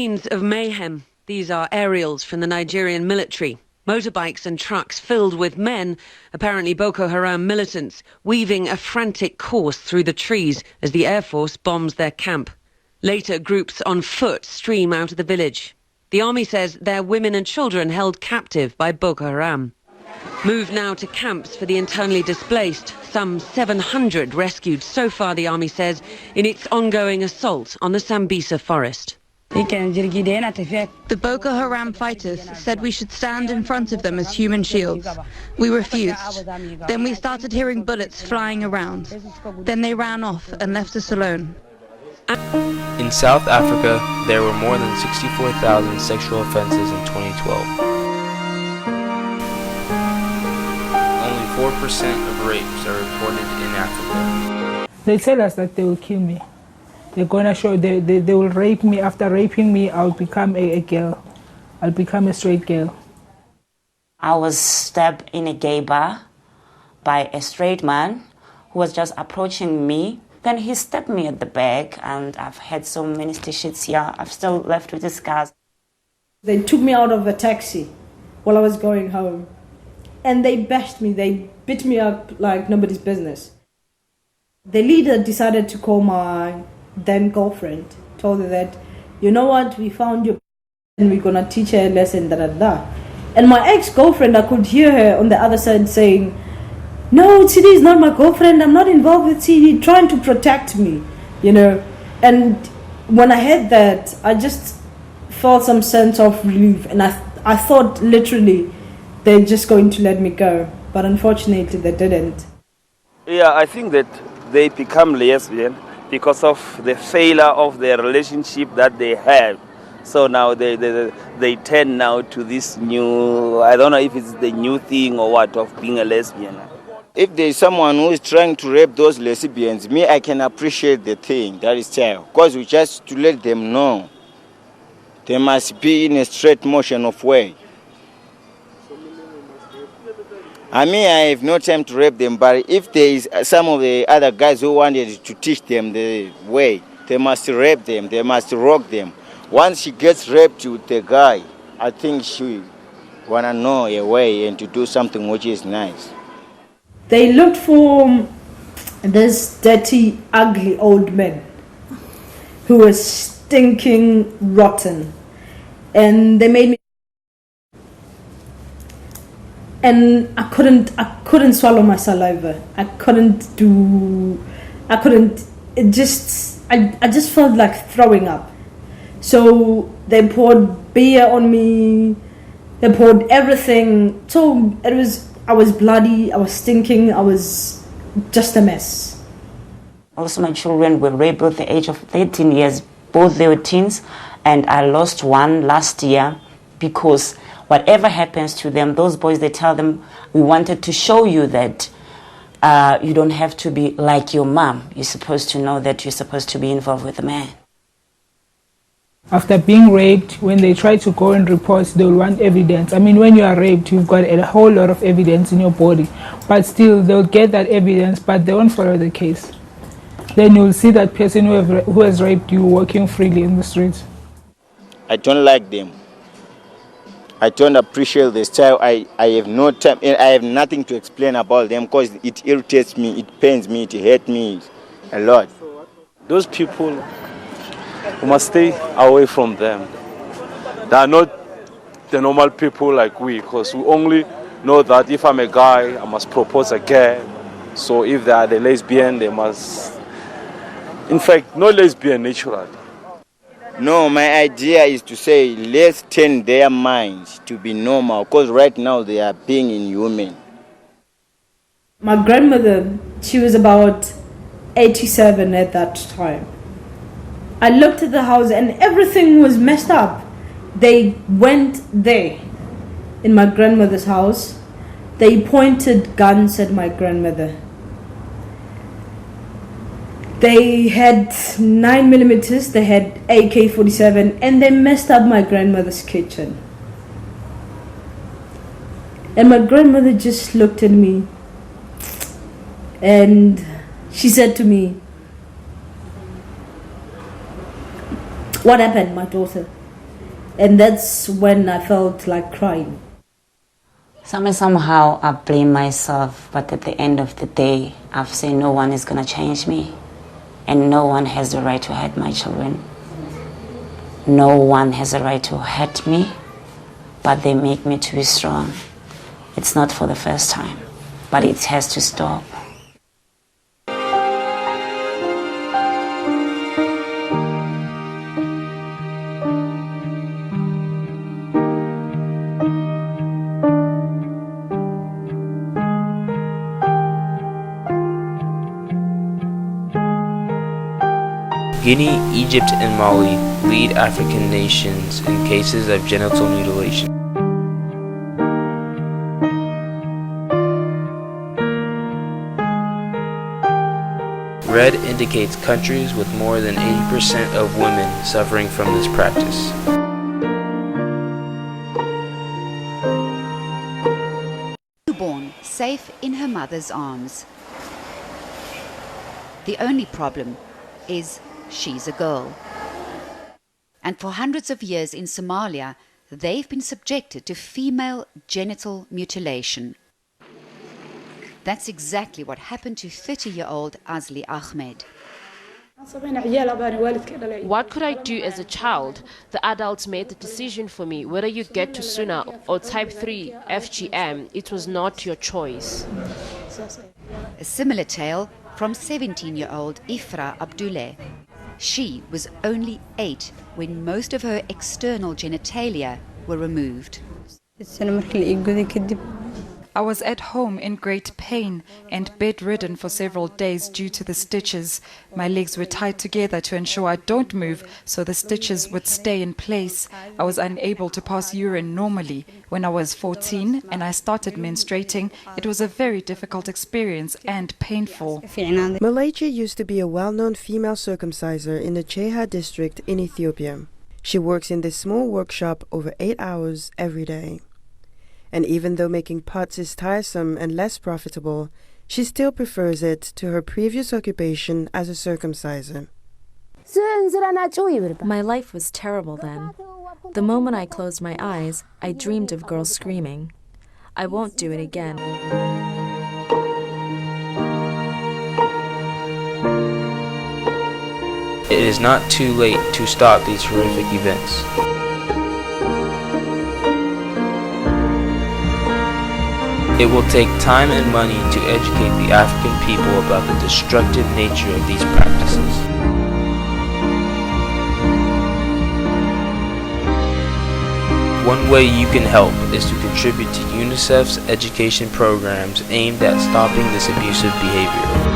Scenes of mayhem. These are aerials from the Nigerian military. Motorbikes and trucks filled with men, apparently Boko Haram militants, weaving a frantic course through the trees as the Air Force bombs their camp. Later, groups on foot stream out of the village. The army says they're women and children held captive by Boko Haram. Move now to camps for the internally displaced. Some 700 rescued so far, the army says, in its ongoing assault on the Sambisa forest. The Boko Haram fighters said we should stand in front of them as human shields. We refused. Then we started hearing bullets flying around. Then they ran off and left us alone. In South Africa, there were more than 64,000 sexual offenses in 2012. Only 4% of rapes are reported in Africa. They tell us that they will kill me. They're gonna show they will rape me. After raping me, I'll become a girl. I'll become a straight girl. I was stabbed in a gay bar by a straight man who was just approaching me. Then he stabbed me at the back, and I've had so many stitches here. I'm still left with the scars. They took me out of a taxi while I was going home, and they bashed me. They beat me up like nobody's business. The leader decided to call my then girlfriend, told her that, you know what, we found you and we're gonna teach her a lesson, da da da. And my ex-girlfriend, I could hear her on the other side saying, no, Tidi is not my girlfriend, I'm not involved with Tidi, trying to protect me, you know. And when I heard that, I just felt some sense of relief, and I thought literally they're just going to let me go, but unfortunately they didn't. Yeah, I think that they become lesbian because of the failure of their relationship that they had. So now they turn now to this new, I don't know if it's the new thing or what, of being a lesbian. If there is someone who is trying to rape those lesbians, me, I can appreciate the thing, that is child. Because we just to let them know they must be in a straight motion of way. I mean, I have no time to rape them, but if there is some of the other guys who wanted to teach them the way, they must rape them, they must rock them. Once she gets raped with the guy, I think she want to know a way and to do something which is nice. They looked for this dirty, ugly old man who was stinking rotten, and they made me. And I couldn't swallow my saliva. I just felt like throwing up. So they poured beer on me, they poured everything. So I was bloody, I was stinking, I was just a mess. Also, my children were raped at the age of 13 years. Both they were teens, and I lost one last year because whatever happens to them, those boys, they tell them, we wanted to show you that you don't have to be like your mom. You're supposed to know that you're supposed to be involved with a man. After being raped, when they try to go and report, they'll want evidence. I mean, when you are raped, you've got a whole lot of evidence in your body. But still, they'll get that evidence, but they won't follow the case. Then you'll see that person who has raped you walking freely in the streets. I don't like them. I don't appreciate the style. I have no time, and I have nothing to explain about them because it irritates me, it pains me, it hurts me a lot. Those people, we must stay away from them. They are not the normal people like we, because we only know that if I'm a guy, I must propose a girl. So if they are the lesbian, they must, in fact, no lesbian naturally. No, my idea is to say, let's turn their minds to be normal, because right now they are being inhuman. My grandmother, she was about 87 at that time. I looked at the house and everything was messed up. They went there in my grandmother's house. They pointed guns at my grandmother. They had 9mm, they had AK-47, and they messed up my grandmother's kitchen. And my grandmother just looked at me and she said to me, "What happened, my daughter?" And that's when I felt like crying. Somehow I blame myself, but at the end of the day, I've said no one is going to change me, and no one has the right to hurt my children. No one has a right to hurt me, but they make me to be strong. It's not for the first time, but it has to stop. Guinea, Egypt, and Mali lead African nations in cases of genital mutilation. Red indicates countries with more than 80% of women suffering from this practice. Newborn, safe in her mother's arms. The only problem is she's a girl. And for hundreds of years in Somalia, they've been subjected to female genital mutilation. That's exactly what happened to 30-year-old Azli Ahmed. What could I do as a child? The adults made the decision for me. Whether you get to Sunnah or type 3 FGM, it was not your choice. A similar tale from 17-year-old Ifra Abdullah. She was only 8 when most of her external genitalia were removed. I was at home in great pain and bedridden for several days due to the stitches. My legs were tied together to ensure I don't move, so the stitches would stay in place. I was unable to pass urine normally. When I was 14 and I started menstruating, it was a very difficult experience and painful. Malaysia used to be a well-known female circumciser in the Cheha district in Ethiopia. She works in this small workshop over 8 hours every day. And even though making pots is tiresome and less profitable, she still prefers it to her previous occupation as a circumciser. My life was terrible then. The moment I closed my eyes, I dreamed of girls screaming. I won't do it again. It is not too late to stop these horrific events. It will take time and money to educate the African people about the destructive nature of these practices. One way you can help is to contribute to UNICEF's education programs aimed at stopping this abusive behavior.